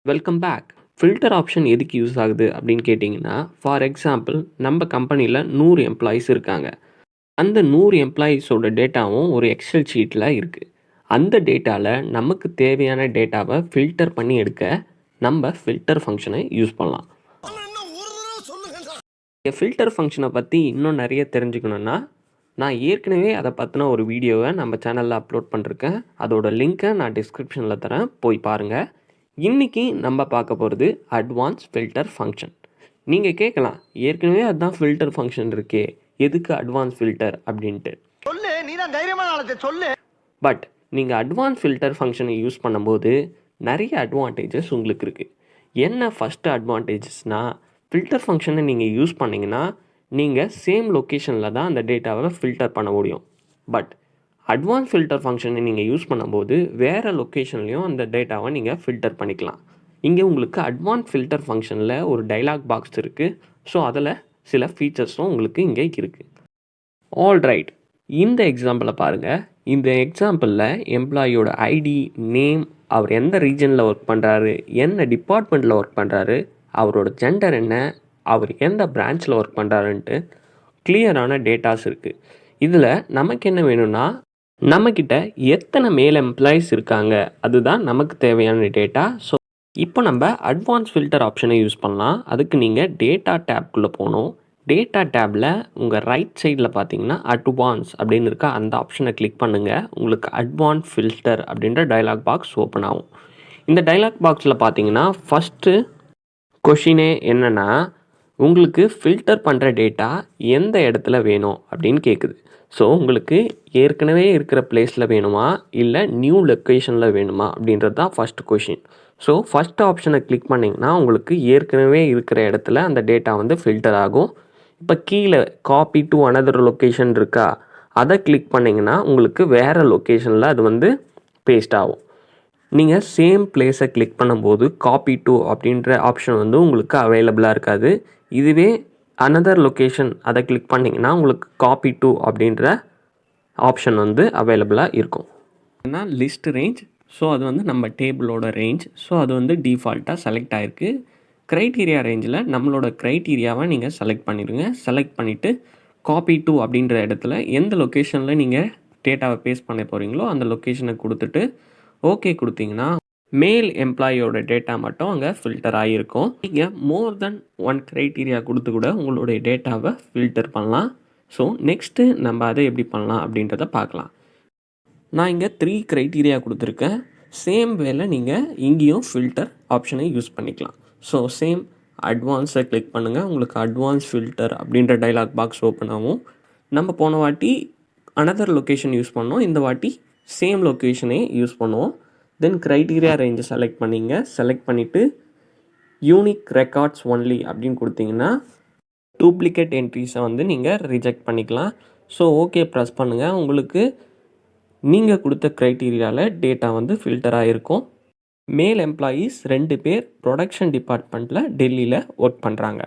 Welcome back. Filter option எதுக்கு use ஆகுது அப்படின்னு கேட்டிங்கன்னா, ஃபார் எக்ஸாம்பிள் நம்ம கம்பெனியில் 100 எம்ப்ளாயீஸ் இருக்காங்க. அந்த 100 எம்ப்ளாயீஸோட டேட்டாவும் ஒரு எக்ஸல் ஷீட்டில் இருக்குது. அந்த டேட்டாவில் நமக்கு தேவையான டேட்டாவை ஃபில்டர் பண்ணி எடுக்க நம்ம ஃபில்டர் ஃபங்க்ஷனை யூஸ் பண்ணலாம். ஃபில்டர் ஃபங்க்ஷனை பற்றி இன்னும் நிறைய தெரிஞ்சுக்கணுன்னா, நான் ஏற்கனவே அதை பற்றின ஒரு வீடியோவை நம்ம சேனலில் அப்லோட் பண்ணிருக்கேன். அதோட லிங்க்கை நான் டிஸ்கிரிப்ஷனில் தரேன், போய் பாருங்கள். இன்றைக்கி நம்ம பார்க்க போகிறது அட்வான்ஸ் ஃபில்டர் ஃபங்க்ஷன். நீங்கள் கேட்கலாம், ஏற்கனவே அதுதான் ஃபில்டர் ஃபங்க்ஷன் இருக்கே, எதுக்கு அட்வான்ஸ் ஃபில்டர் அப்படின்ட்டு. பட் நீங்கள் அட்வான்ஸ் ஃபில்டர் ஃபங்க்ஷனை யூஸ் பண்ணும்போது நிறைய அட்வான்டேஜஸ் உங்களுக்கு இருக்குது. என்ன ஃபஸ்ட்டு அட்வான்டேஜஸ்னால், ஃபில்டர் ஃபங்க்ஷனை நீங்கள் யூஸ் பண்ணிங்கன்னா நீங்கள் சேம் லொக்கேஷனில் தான் அந்த டேட்டாவை ஃபில்டர் பண்ண முடியும். பட் அட்வான்ஸ் ஃபில்டர் ஃபங்க்ஷனை நீங்கள் யூஸ் பண்ணும்போது வேறு லொக்கேஷன்லேயும் அந்த டேட்டாவை நீங்கள் ஃபில்டர் பண்ணிக்கலாம். இங்கே உங்களுக்கு அட்வான்ஸ் ஃபில்டர் ஃபங்க்ஷனில் ஒரு டைலாக் பாக்ஸ் இருக்குது. ஸோ அதில் சில ஃபீச்சர்ஸும் உங்களுக்கு இங்கே இருக்குது. ஆல்ரைட், இந்த எக்ஸாம்பிளை பாருங்கள். இந்த எக்ஸாம்பிளில் எம்ப்ளாயியோட ஐடி, நேம், அவர் எந்த ரீஜனில் ஒர்க் பண்ணுறாரு, என்ன டிபார்ட்மெண்ட்டில் ஒர்க் பண்ணுறாரு, அவரோட ஜெண்டர் என்ன, அவர் எந்த பிரான்ச்சில் ஒர்க் பண்ணுறாருன்ட்டு கிளியரான டேட்டாஸ் இருக்குது. இதில் நமக்கு என்ன வேணும்னா, நம்மக்கிட்ட எத்தனை மேல் எம்ப்ளாயீஸ் இருக்காங்க, அதுதான் நமக்கு தேவையான டேட்டா. ஸோ இப்போ நம்ம அட்வான்ஸ் ஃபில்டர் ஆப்ஷனை யூஸ் பண்ணலாம். அதுக்கு நீங்கள் டேட்டா டேப்குள்ளே போகணும். டேட்டா டேப்பில் உங்கள் ரைட் சைடில் பார்த்தீங்கன்னா அட்வான்ஸ் அப்படின்னு இருக்கா, அந்த ஆப்ஷனை கிளிக் பண்ணுங்கள். உங்களுக்கு அட்வான்ஸ் ஃபில்டர் அப்படின்ற டைலாக் பாக்ஸ் ஓப்பன் ஆகும். இந்த டைலாக் பாக்ஸில் பார்த்தீங்கன்னா ஃபஸ்ட்டு கொஷினே என்னென்னா, உங்களுக்கு ஃபில்டர் பண்ணுற டேட்டா எந்த இடத்துல வேணும் அப்படின்னு கேட்குது. ஸோ உங்களுக்கு ஏற்கனவே இருக்கிற பிளேஸில் வேணுமா இல்லை நியூ லொக்கேஷனில் வேணுமா அப்படின்றது தான் ஃபஸ்ட் கொஷின். ஸோ ஃபஸ்ட் ஆப்ஷனை கிளிக் பண்ணிங்கன்னா உங்களுக்கு ஏற்கனவே இருக்கிற இடத்துல அந்த டேட்டா வந்து ஃபில்டர் ஆகும். இப்போ கீழே காப்பி டு அனதர் லொக்கேஷன் இருக்கா, அதை கிளிக் பண்ணிங்கன்னா உங்களுக்கு வேறு லொக்கேஷனில் அது வந்து பேஸ்ட் ஆகும். நீங்கள் சேம் பிளேஸை கிளிக் பண்ணும்போது காப்பி டு அப்படின்ற ஆப்ஷன் வந்து உங்களுக்கு அவைலபிளாக இருக்காது. இதுவே அனதர் லொக்கேஷன் அதை கிளிக் பண்ணிங்கன்னா உங்களுக்கு காப்பி டு அப்படின்ற ஆப்ஷன் வந்து அவைலபிளாக இருக்கும். ஏன்னா லிஸ்ட் ரேஞ்ச், ஸோ அது வந்து நம்ம டேபிளோட ரேஞ்ச். ஸோ அது வந்து டிஃபால்ட்டாக செலக்ட் ஆகிருக்கு. க்ரைட்டீரியா ரேஞ்சில் நம்மளோட க்ரைட்டீரியாவை நீங்கள் செலக்ட் பண்ணிடுங்க. செலக்ட் பண்ணிவிட்டு காப்பி டு அப்படின்ற இடத்துல எந்த லொக்கேஷனில் நீங்கள் டேட்டாவை பேஸ்ட் பண்ண போகிறீங்களோ அந்த லொக்கேஷனை கொடுத்துட்டு ஓகே கொடுத்தீங்கன்னா மேல் எம்ப்ளாயியோட டேட்டா மட்டும் அங்கே ஃபில்டர் ஆகியிருக்கும். நீங்கள் மோர் தென் ஒன் க்ரைட்டீரியா கொடுத்து கூட உங்களுடைய டேட்டாவை ஃபில்டர் பண்ணலாம். ஸோ நெக்ஸ்ட்டு நம்ம அதை எப்படி பண்ணலாம் அப்படின்றத பார்க்கலாம். நான் இங்கே 3 க்ரைட்டீரியா கொடுத்துருக்கேன். சேம் வேலை நீங்கள் இங்கேயும் ஃபில்டர் ஆப்ஷனை யூஸ் பண்ணிக்கலாம். ஸோ சேம் அட்வான்ஸை கிளிக் பண்ணுங்கள். உங்களுக்கு அட்வான்ஸ் ஃபில்டர் அப்படின்ற டைலாக் பாக்ஸ் ஓப்பன் ஆகும். நம்ம போன வாட்டி அனதர் லொக்கேஷன் யூஸ் பண்ணோம், இந்த வாட்டி சேம் லொக்கேஷனே யூஸ் பண்ணுவோம். தென் க்ரைட்டீரியா ரேஞ்சை செலக்ட் பண்ணிங்க. செலக்ட் பண்ணிவிட்டு யூனிக் ரெக்கார்ட்ஸ் ஒன்லி அப்படின்னு கொடுத்தீங்கன்னா டூப்ளிகேட் என்ட்ரிஸை வந்து நீங்கள் ரிஜெக்ட் பண்ணிக்கலாம். ஸோ ஓகே ப்ரெஸ் பண்ணுங்கள். உங்களுக்கு நீங்கள் கொடுத்த க்ரைட்டீரியாவில் டேட்டா வந்து ஃபில்டர் ஆகிருக்கும். மேல் எம்ப்ளாயீஸ் 2 பேர் ப்ரொடக்ஷன் டிபார்ட்மெண்ட்டில் டெல்லியில் ஒர்க் பண்ணுறாங்க.